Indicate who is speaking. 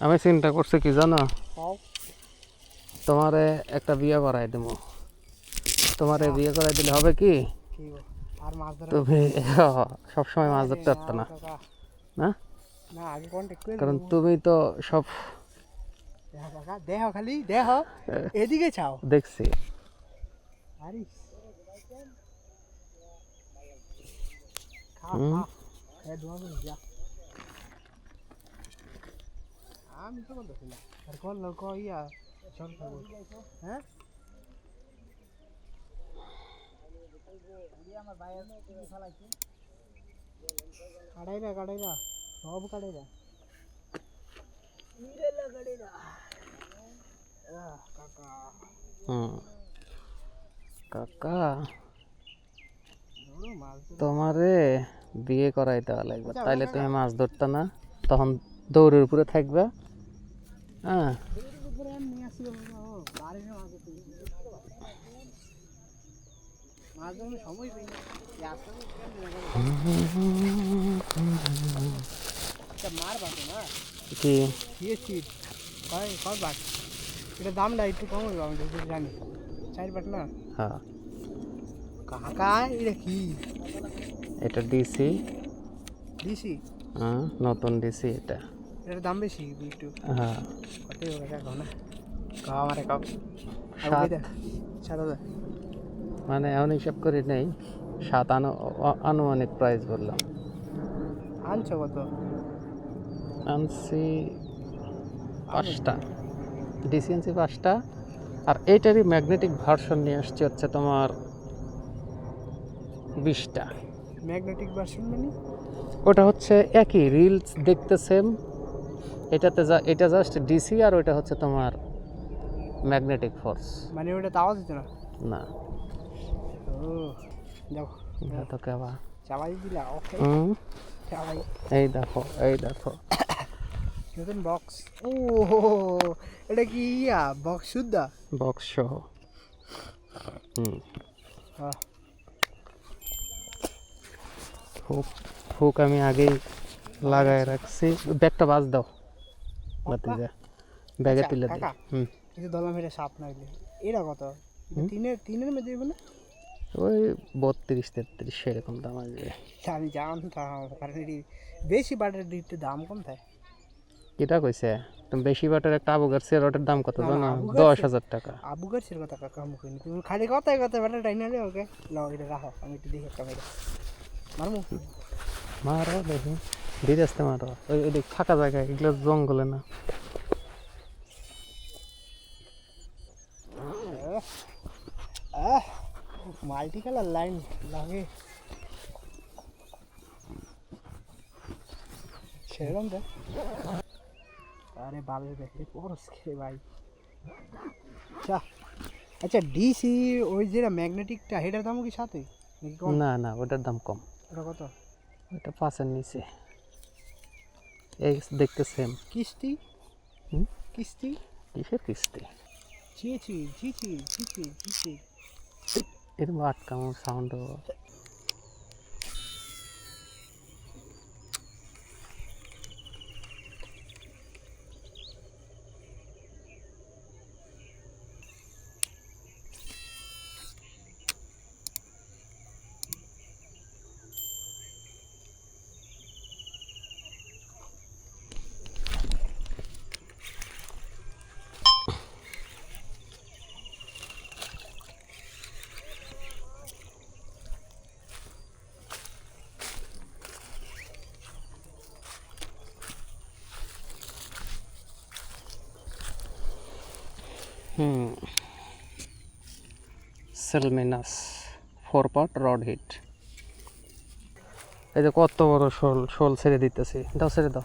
Speaker 1: আমি চিন্তা করছি কি জানো,
Speaker 2: খাও
Speaker 1: তোমারে একটা বিয়ে করাই দেবো। তোমারে বিয়ে করাই দিলে হবে কি,
Speaker 2: কি গো আর মাছ ধরা
Speaker 1: তুমি সবসময় মাছ ধরতে পারতো না, না
Speaker 2: না আগে কন্টাক্ট করে
Speaker 1: কারণ তুমি তো সব
Speaker 2: দেহ কাকা দেহ খালি দেহ এদিকে চাও
Speaker 1: দেখছি।
Speaker 2: আরে খা
Speaker 1: হুম।
Speaker 2: খা এ দোয়া করে যা আমি তো বলতেছি না আর কোন লোক ইয়া সব খাবো হ্যাঁ কাটাইরা সব কাটাইরা কাকা
Speaker 1: হুম। কাকা
Speaker 2: মাছ
Speaker 1: তোমারে বিয়ে করাই দেওয়া লাগবে, তাইলে তুমি মাছ ধরতে না, তখন দৌড়ের উপরে থাকবে। হ্যাঁ
Speaker 2: নিয়ে আসি বাড়ির মাছ ধরার সময় পাই না মার বাটো না
Speaker 1: কি
Speaker 2: দিয়েছি কয় কয় বাট এটা দামটা একটু কম হইব আমি যদি জানি 4 বাট না
Speaker 1: হ্যাঁ
Speaker 2: কাকা এটা কি
Speaker 1: এটা ডিসি।
Speaker 2: দিছি
Speaker 1: হ্যাঁ নতুন ডিসি এটা।
Speaker 2: এটার দাম বেশি একটু
Speaker 1: হ্যাঁ
Speaker 2: কত টাকা কও না কাও আমারে কাও আর 7,000
Speaker 1: মানে এখন হিসাব করি নেই, 7 আনুমানিক প্রাইস বললাম।
Speaker 2: আনছো কত
Speaker 1: আনছি 5টা ডিসি, আনছি 5টা। আর এইটারই ম্যাগনেটিক ভার্সন নিয়ে আসছে হচ্ছে তোমার 20টা।
Speaker 2: ম্যাগনেটিক ভার্সন মানে
Speaker 1: ওটা হচ্ছে একই রিলস দেখতে সেম, এটাতে এটা জাস্ট ডিসি, আর ওইটা হচ্ছে তোমার ম্যাগনেটিক ফোর্স।
Speaker 2: মানে ওটা তাও দিত না
Speaker 1: না
Speaker 2: ও দেখো
Speaker 1: তো কেবা
Speaker 2: চালাই দিলা ওকে চালাই
Speaker 1: এই দেখো এই দেখো
Speaker 2: নতুন বক্স ও এটা কি ইয়া বক্স শুদ্ধা
Speaker 1: বক্স সহ। হুম
Speaker 2: হ্যাঁ
Speaker 1: হুক হুক আমি আগেই লাগায় রাখছি। ব্যাগটা বাজ দাও, বাতি যা ব্যাগে তুলে দিই। হুম
Speaker 2: কিন্তু দলাম এটা সাপ না হইলে এটা কত তিনের মধ্যে দেবে না
Speaker 1: ওই 32-33 সেরকম দাম আসবে।
Speaker 2: আমি জানতাম কারণ এটি বেশি বাটের দিতে দাম কম থাকে
Speaker 1: কিটা কইছে তুমি বেশি বাটের একটা আবু গার্সিয়া রটের দাম কত জানো?
Speaker 2: আবু
Speaker 1: 10,000 টাকা।
Speaker 2: আবু গাছের কথা কাকা আমি কইনি তুমি খালি কথায় কথায় বাটের টাইনা রে ওকে নাও এটা রাখো আমি একটু দেখি ক্যামেরা মারমু
Speaker 1: মারো দেখি ধীরে আসতে মারো, ওই ওই দেখ ফাঁকা জায়গায়, এগুলো জঙ্গলে না।
Speaker 2: মাল্টি কালার লাইন লাগে সেরকম দেখ আরে বালের দেখে পরস খেয়ে ভাই আচ্ছা আচ্ছা ডিসি ওই যেটা ম্যাগনেটিকটা হেটার দামও কি সাথে নাকি কম
Speaker 1: না না ওটার দাম কম,
Speaker 2: ওটা কত
Speaker 1: ওটা 5-এর নিচে। এই দেখতে সেম।
Speaker 2: কিস্তি
Speaker 1: হুম
Speaker 2: কিস্তি
Speaker 1: কিসের কিস্তি?
Speaker 2: ছি ছি ছি ছি ছি ছি ছি
Speaker 1: এরকম আটকানো সাউন্ড। সেলমিনাস 4 পার্ট রড হিট। এই যে কত বড় শোল ছেড়ে দিতেছি, দাও ছেড়ে দাও।